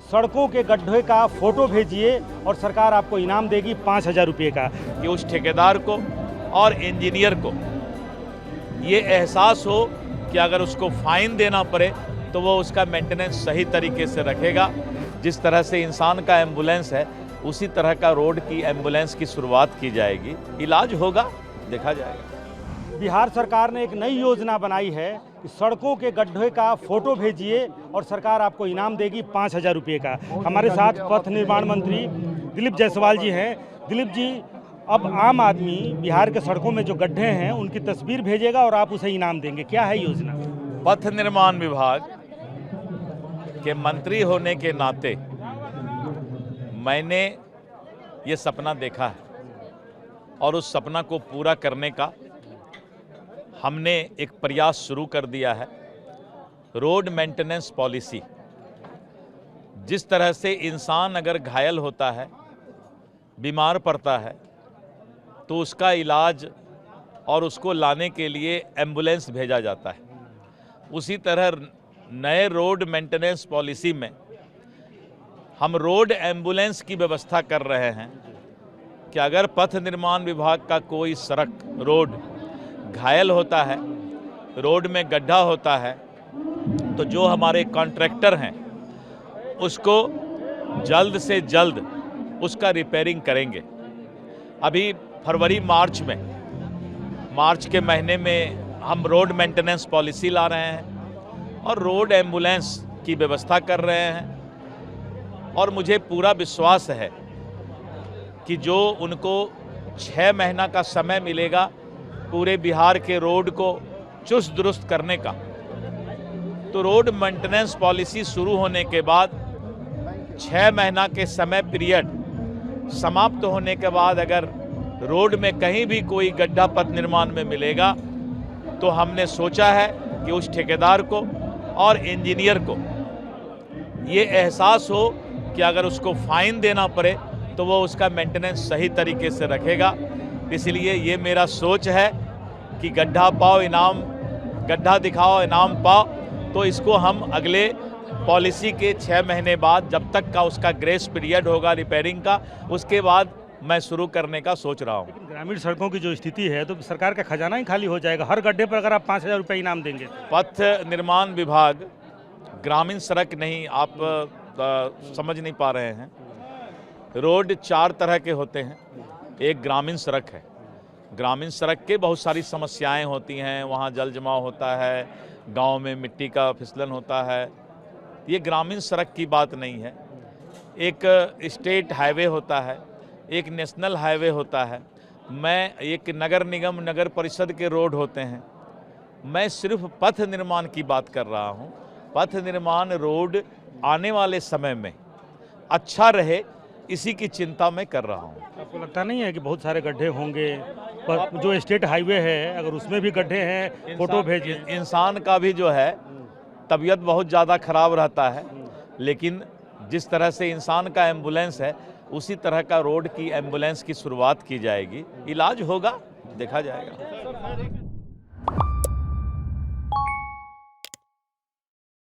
सड़कों के गड्ढे का फोटो भेजिए और सरकार आपको इनाम देगी 5,000 रुपये का। कि उस ठेकेदार को और इंजीनियर को ये एहसास हो कि अगर उसको फाइन देना पड़े तो वो उसका मेंटेनेंस सही तरीके से रखेगा। जिस तरह से इंसान का एम्बुलेंस है उसी तरह का रोड की एम्बुलेंस की शुरुआत की जाएगी। इलाज होगा, देखा जाएगा। बिहार सरकार ने एक नई योजना बनाई है कि सड़कों के गड्ढे का फोटो भेजिए और सरकार आपको इनाम देगी 5,000 रुपये का। हमारे साथ पथ निर्माण मंत्री दिलीप जायसवाल जी हैं। दिलीप जी, अब आम आदमी बिहार के सड़कों में जो गड्ढे हैं उनकी तस्वीर भेजेगा और आप उसे इनाम देंगे, क्या है योजना? पथ निर्माण विभाग के मंत्री होने के नाते मैंने ये सपना देखा है और उस सपना को पूरा करने का हमने एक प्रयास शुरू कर दिया है। रोड मेंटेनेंस पॉलिसी, जिस तरह से इंसान अगर घायल होता है, बीमार पड़ता है, तो उसका इलाज और उसको लाने के लिए एम्बुलेंस भेजा जाता है, उसी तरह नए रोड मेंटेनेंस पॉलिसी में हम रोड एम्बुलेंस की व्यवस्था कर रहे हैं कि अगर पथ निर्माण विभाग का कोई सड़क रोड घायल होता है, रोड में गड्ढा होता है, तो जो हमारे कॉन्ट्रैक्टर हैं उसको जल्द से जल्द उसका रिपेयरिंग करेंगे। अभी फरवरी मार्च के महीने में हम रोड मेंटेनेंस पॉलिसी ला रहे हैं और रोड एम्बुलेंस की व्यवस्था कर रहे हैं। और मुझे पूरा विश्वास है कि जो उनको 6 महीना का समय मिलेगा पूरे बिहार के रोड को चुस्त दुरुस्त करने का, तो रोड मेंटेनेंस पॉलिसी शुरू होने के बाद 6 महीना के समय पीरियड समाप्त होने के बाद अगर रोड में कहीं भी कोई गड्ढा पथ निर्माण में मिलेगा तो हमने सोचा है कि उस ठेकेदार को और इंजीनियर को ये एहसास हो कि अगर उसको फाइन देना पड़े तो वो उसका मेंटेनेंस सही तरीके से रखेगा। इसलिए ये मेरा सोच है कि गड्ढा पाओ इनाम, गड्ढा दिखाओ इनाम पाओ। तो इसको हम अगले पॉलिसी के 6 महीने बाद, जब तक का उसका ग्रेस पीरियड होगा रिपेयरिंग का, उसके बाद मैं शुरू करने का सोच रहा हूँ। लेकिन ग्रामीण सड़कों की जो स्थिति है तो सरकार का खजाना ही खाली हो जाएगा हर गड्ढे पर अगर आप 5,000 रुपये इनाम देंगे। पथ निर्माण विभाग ग्रामीण सड़क नहीं, आप समझ नहीं पा रहे हैं। रोड 4 तरह के होते हैं। एक ग्रामीण सड़क है। ग्रामीण सड़क के बहुत सारी समस्याएं होती हैं, वहाँ जल जमाव होता है, गांव में मिट्टी का फिसलन होता है। ये ग्रामीण सड़क की बात नहीं है। एक स्टेट हाईवे होता है, एक नेशनल हाईवे होता है, मैं एक नगर निगम नगर परिषद के रोड होते हैं। मैं सिर्फ पथ निर्माण की बात कर रहा हूँ। पथ निर्माण रोड आने वाले समय में अच्छा रहे, इसी की चिंता मैं कर रहा हूँ। आपको लगता नहीं है कि बहुत सारे गड्ढे होंगे, पर जो स्टेट हाईवे है अगर उसमें भी गड्ढे हैं, फोटो भेजिए। इंसान का भी जो है तबीयत बहुत ज़्यादा खराब रहता है, लेकिन जिस तरह से इंसान का एम्बुलेंस है उसी तरह का रोड की एम्बुलेंस की शुरुआत की जाएगी। इलाज होगा, देखा जाएगा।